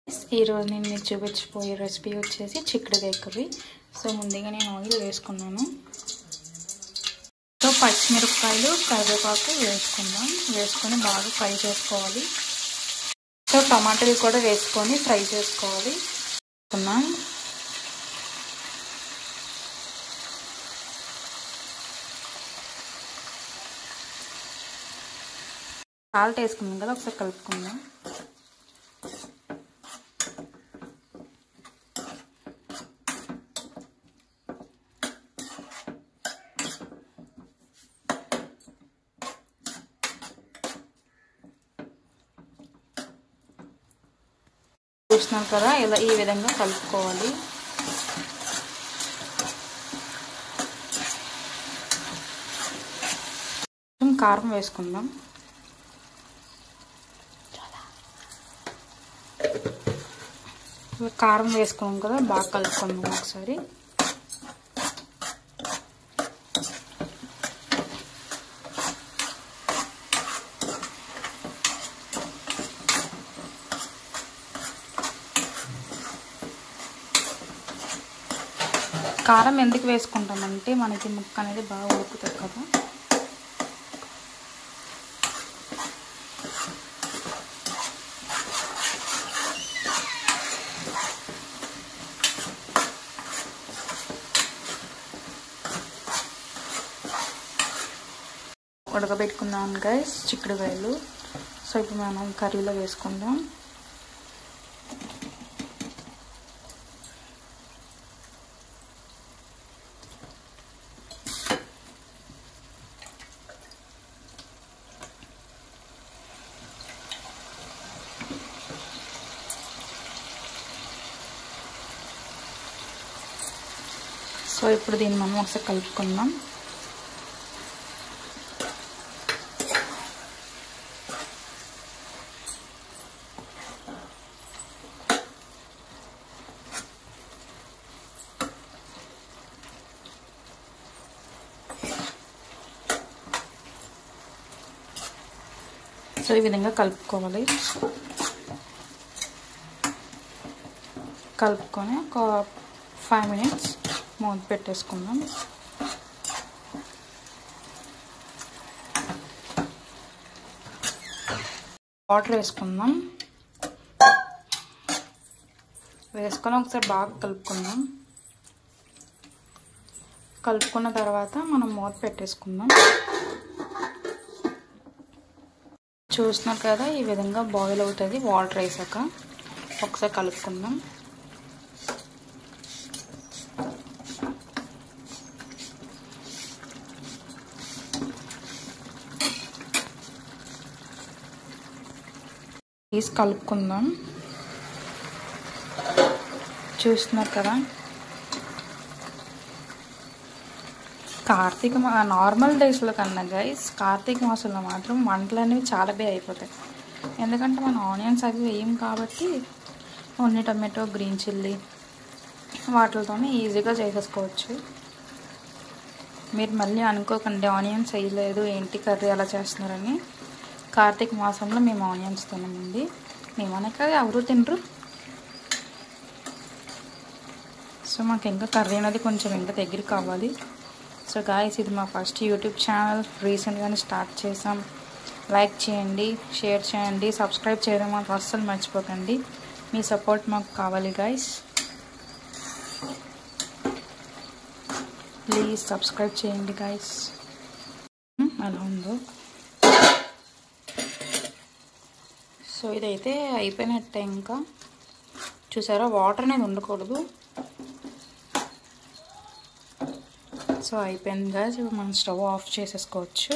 ఈరోజు నేను మీకు చూపించబోయే రెసిపీ వచ్చేసి చిక్కుడుకాయ కర్రీ. సో ముందుగా నేను ఆయిల్ వేసుకున్నాను. సో పచ్చిమిరపకాయలు కరివేపాకు వేసుకొని బాగా ఫ్రై చేసుకోవాలి. సో టమాటాలు కూడా వేసుకొని ఫ్రై చేసుకోవాలి. సాల్ట్ వేసుకున్నాం కదా, ఒకసారి కలుపుకుందాం. చూస్తున్నాం కదా, ఇలా ఈ విధంగా కలుపుకోవాలి. కారం వేసుకుందాం. కారం వేసుకున్నాం కదా, బాగా కలుపుకుందాం ఒకసారి. కారం ఎందుకు వేసుకుంటామంటే మనకి ముక్క అనేది బాగా ఉడుకుతుంది కదా. ఉడకబెట్టుకుందాం గైస్ చిక్కుడుకాయలు. సో ఇప్పుడు మనం కర్రీలో వేసుకుందాం. సో ఇప్పుడు దీన్ని మనం ఒకసారి కలుపుకుందాం. సో ఈ విధంగా కలుపుకోవాలి. కలుపుకొని ఒక 5 minutes మూత పెట్టేసుకుందాం. వాటర్ వేసుకుందాం. వేసుకొని ఒకసారి బాగా కలుపుకుందాం. కలుపుకున్న తర్వాత మనం మూత పెట్టేసుకుందాం. చూస్తున్నారు కదా, ఈ విధంగా బాయిల్ అవుతుంది. వాటర్ వేసాక ఒకసారి కలుపుకుందాం. తీసి కలుపుకుందాం. చూస్తున్నారు కదా, నార్మల్ డేస్లో కన్నా గైస్ కార్తీక మాసంలో మాత్రం వంటలు అనేవి చాలా బాగా అయిపోతాయి. ఎందుకంటే మనం ఆనియన్స్ అవి వేయం కాబట్టి ఓన్లీ టమాటో, గ్రీన్ చిల్లీ వాటితోనే ఈజీగా చేసేసుకోవచ్చు. మీరు మళ్ళీ అనుకోకండి ఆనియన్స్ వేయలేదు ఏంటి కర్రీ అలా చేస్తున్నారని. కార్తీక మాసంలో మేము ఆనియన్స్ తినమండి. మేమనే కదా, ఎవరు తినరు. సో మాకు ఇంకా కర్రీ అనేది కొంచెం ఇంకా దగ్గర కావాలి. సో గాయస్, ఇది మా ఫస్ట్ యూట్యూబ్ ఛానల్, రీసెంట్గానే స్టార్ట్ చేసాం. లైక్ చేయండి, షేర్ చేయండి, సబ్స్క్రైబ్ చేయడం మాకు అస్సలు మర్చిపోకండి. మీ సపోర్ట్ మాకు కావాలి గాయస్. ప్లీజ్ సబ్స్క్రైబ్ చేయండి గాయస్. అలా ఉందో. సో ఇదైతే అయిపోయినట్టే. ఇంకా చూసారా, వాటర్ అనేది ఉండకూడదు. సో అయిపోయింది గాయస్. ఇప్పుడు మనం స్టవ్ ఆఫ్ చేసేసుకోవచ్చు.